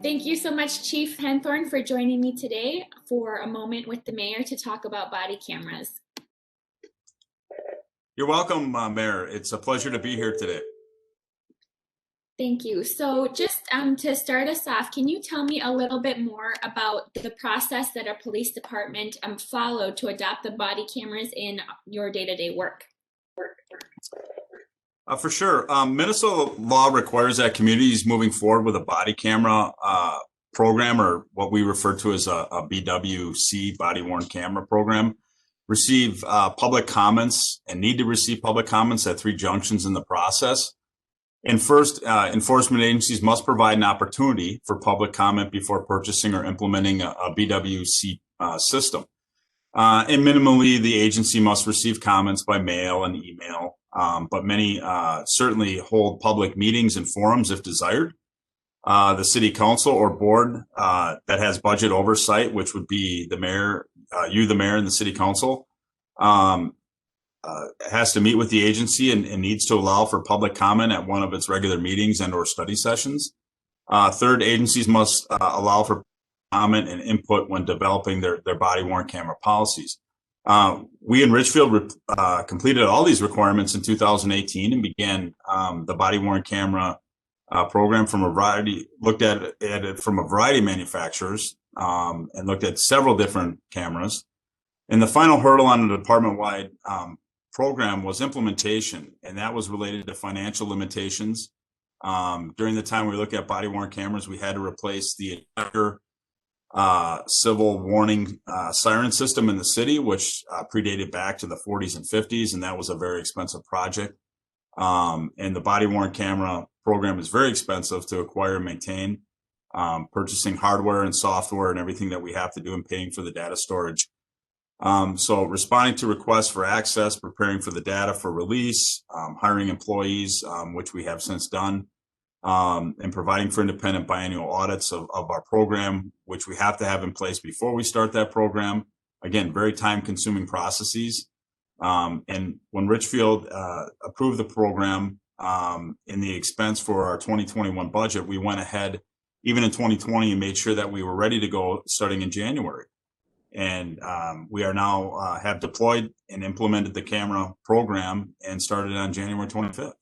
Thank you so much, Chief Henthorne, for joining me today for a moment with the mayor to talk about body cameras. You're welcome, Mayor. It's a pleasure to be here today. Thank you. So just to start us off, can you tell me a little bit more about the process that our police department followed to adopt the body cameras in your day-to-day work? For sure. Minnesota law requires that communities moving forward with a body camera program, or what we refer to as a BWC, body worn camera program, receive public comments and need to receive public comments at 3 junctions in the process. And first, enforcement agencies must provide an opportunity for public comment before purchasing or implementing a BWC system. And minimally, the agency must receive comments by mail and email, but many certainly hold public meetings and forums if desired. The city council or board that has budget oversight, which would be the mayor, the mayor, and the city council, has to meet with the agency and needs to allow for public comment at one of its regular meetings and or study sessions. Third, agencies must allow for comment and input when developing their body worn camera policies. We in Richfield completed all these requirements in 2018 and began the body worn camera program from a variety, looked at it from a variety of manufacturers and looked at several different cameras. And the final hurdle on the department-wide program was implementation, and that was related to financial limitations. During the time we looked at body worn cameras, we had to replace the entire civil warning siren system in the city, which predated back to the 40s and 50s, and that was a very expensive project. And the body worn camera program is very expensive to acquire and maintain, purchasing hardware and software and everything that we have to do and paying for the data storage. So responding to requests for access, preparing for the data for release, hiring employees, which we have since done, and providing for independent biannual audits of our program, which we have to have in place before we start that program. Again, very time-consuming processes. And when Richfield approved the program in the expense for our 2021 budget, we went ahead, even in 2020, and made sure that we were ready to go starting in January. And we are now have deployed and implemented the camera program and started on January 25th.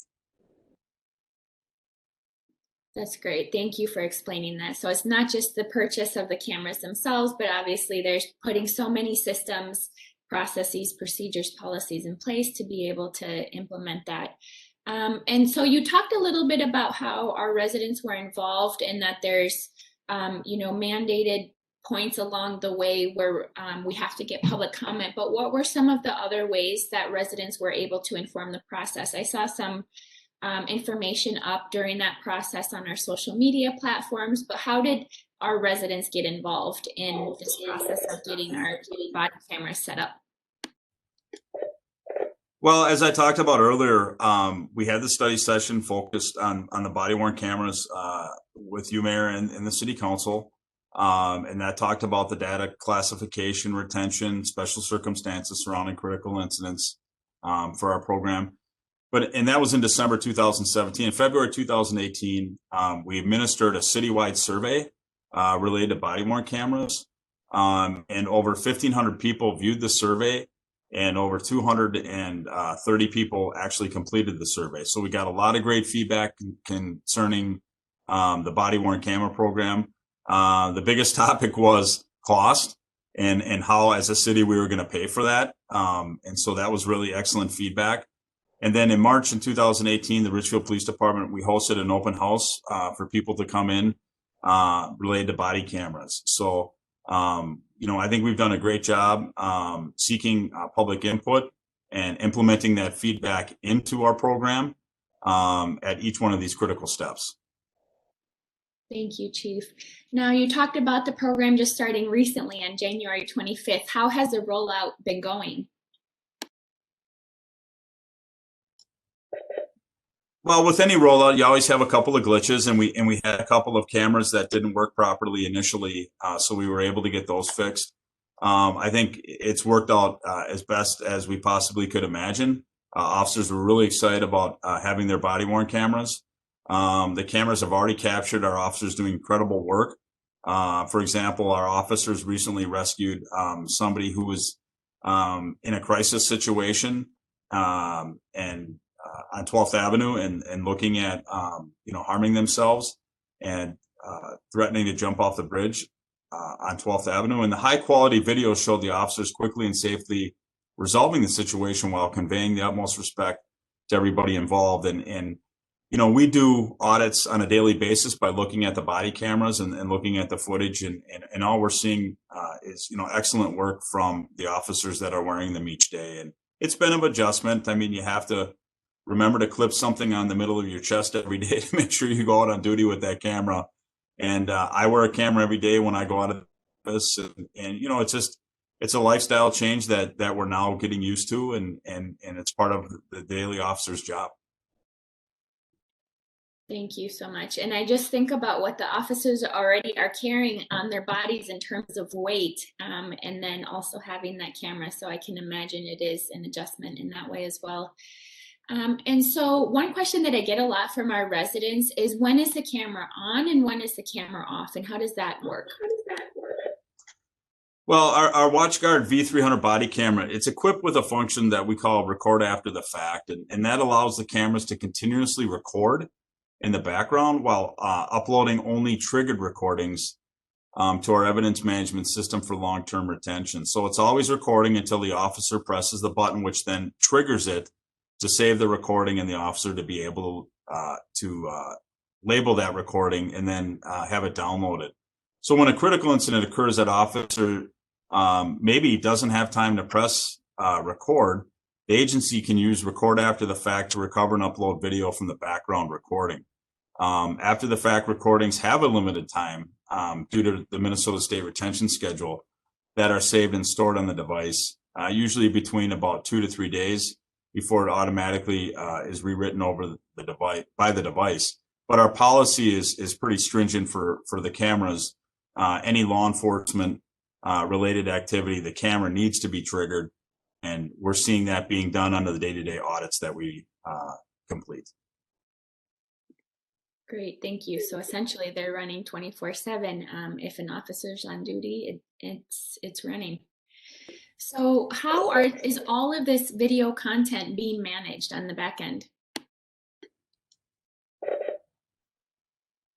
That's great. Thank you for explaining that. So it's not just the purchase of the cameras themselves, but obviously there's putting so many systems, processes, procedures, policies in place to be able to implement that. And so you talked a little bit about how our residents were involved and that there's, mandated points along the way where we have to get public comment, but what were some of the other ways that residents were able to inform the process? I saw some information up during that process on our social media platforms, but how did our residents get involved in this process of getting our body cameras set up? Well, as I talked about earlier, we had the study session focused on the body worn cameras with you, Mayor, and the City Council. And that talked about the data classification, retention, special circumstances surrounding critical incidents for our program. And that was in December 2017. In February 2018, we administered a citywide survey related to body worn cameras. And over 1,500 people viewed the survey, and over 230 people actually completed the survey. So we got a lot of great feedback concerning the body worn camera program. The biggest topic was cost and how, as a city, we were going to pay for that. And so that was really excellent feedback. And then in March in 2018, the Richfield Police Department, we hosted an open house for people to come in related to body cameras. So, I think we've done a great job seeking public input and implementing that feedback into our program at each one of these critical steps. Thank you, Chief. Now, you talked about the program just starting recently on January 25th. How has the rollout been going? Well, with any rollout, you always have a couple of glitches, and we had a couple of cameras that didn't work properly initially, so we were able to get those fixed. I think it's worked out as best as we possibly could imagine. Officers were really excited about having their body worn cameras. The cameras have already captured our officers doing incredible work. For example, our officers recently rescued somebody who was in a crisis situation and on 12th Avenue and looking at harming themselves and threatening to jump off the bridge on 12th Avenue. And the high quality video showed the officers quickly and safely resolving the situation while conveying the utmost respect to everybody involved. And we do audits on a daily basis by looking at the body cameras and looking at the footage, and all we're seeing is excellent work from the officers that are wearing them each day. And it's been an adjustment. I mean, you have to remember to clip something on the middle of your chest every day to make sure you go out on duty with that camera. And I wear a camera every day when I go out of this, and it's a lifestyle change that we're now getting used to, and it's part of the daily officer's job. Thank you so much. And I just think about what the officers already are carrying on their bodies in terms of weight, and then also having that camera. So I can imagine it is an adjustment in that way as well. And so one question that I get a lot from our residents is, when is the camera on and when is the camera off, and how does that work? Well, our WatchGuard V300 body camera, it's equipped with a function that we call record after the fact, and that allows the cameras to continuously record in the background while uploading only triggered recordings to our evidence management system for long-term retention. So it's always recording until the officer presses the button, which then triggers it to save the recording and the officer to be able to label that recording and then have it downloaded. So when a critical incident occurs, that officer maybe doesn't have time to press record, the agency can use record after the fact to recover and upload video from the background recording. After the fact recordings have a limited time due to the Minnesota State retention schedule that are saved and stored on the device, usually between about 2 to 3 days before it automatically is rewritten over the device by the device. But our policy is pretty stringent for the cameras. Any law enforcement related activity, the camera needs to be triggered, and we're seeing that being done under the day-to-day audits that we complete. Great, thank you. So essentially they're running 24/7. If an officer's on duty, it's running. So how is all of this video content being managed on the back end?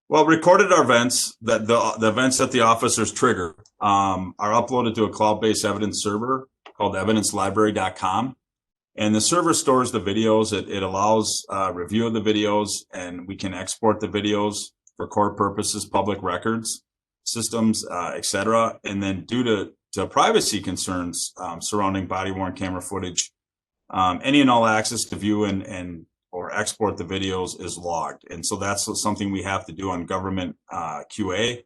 Well, recorded events, that the events that the officers trigger are uploaded to a cloud-based evidence server called evidencelibrary.com. And the server stores the videos. It allows review of the videos, and we can export the videos for court purposes, public records, systems, etc. And then due to privacy concerns surrounding body-worn camera footage, any and all access to view and or export the videos is logged. And so that's something we have to do on government QA.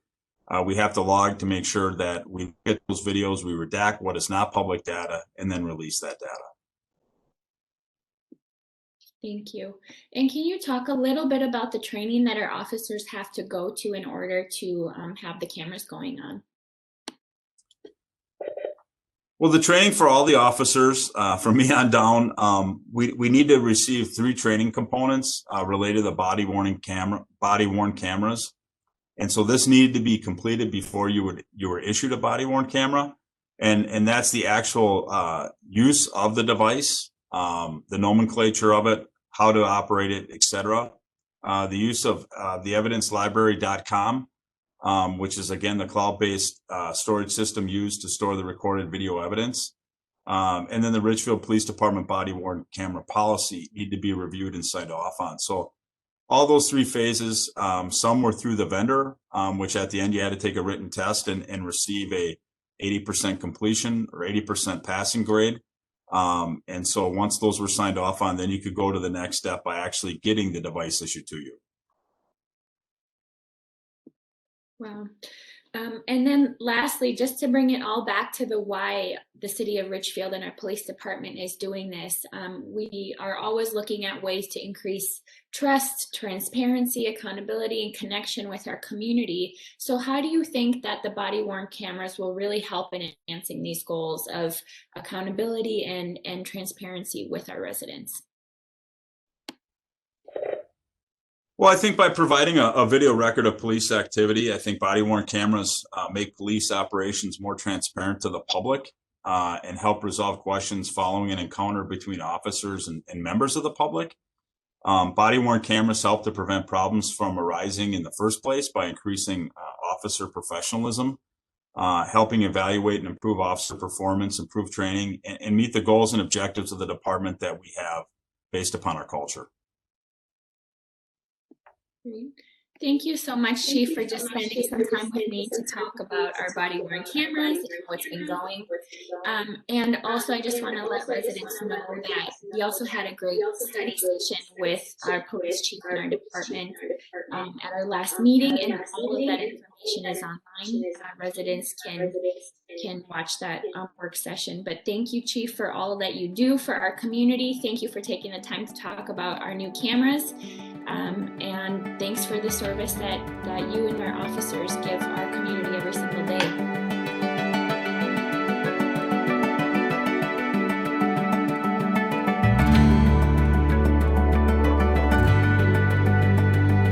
We have to log to make sure that we get those videos, we redact what is not public data, and then release that data. Thank you. And can you talk a little bit about the training that our officers have to go to in order to have the cameras going on? Well, the training for all the officers, from me on down, we need to receive 3 training components related to the body-worn cameras. And so this needed to be completed before you were issued a body-worn camera. And that's the actual use of the device, the nomenclature of it, how to operate it, etc. The use of the evidencelibrary.com, which is, again, the cloud-based storage system used to store the recorded video evidence. And then the Richfield Police Department body-worn camera policy need to be reviewed and signed off on. So all those 3 phases, some were through the vendor, which at the end you had to take a written test and receive a 80% completion or 80% passing grade. And so once those were signed off on, then you could go to the next step by actually getting the device issued to you. Wow. And then lastly, just to bring it all back to the why the city of Richfield and our police department is doing this, we are always looking at ways to increase trust, transparency, accountability, and connection with our community. So how do you think that the body-worn cameras will really help in enhancing these goals of accountability and transparency with our residents? Well, I think by providing a video record of police activity, I think body-worn cameras make police operations more transparent to the public and help resolve questions following an encounter between officers and members of the public. Body-worn cameras help to prevent problems from arising in the first place by increasing officer professionalism, helping evaluate and improve officer performance, improve training, and meet the goals and objectives of the department that we have based upon our culture. Great. Thank you so much, Chief, for just spending some time with me to talk about our body-worn cameras and how it's been going. And also, I just want to let residents know that we also had a great study session with our police chief in our department at our last meeting, and all of that information is online. Residents can watch that work session. But thank you, Chief, for all that you do for our community. Thank you for taking the time to talk about our new cameras. And thanks for the service that you and our officers give our community every single day.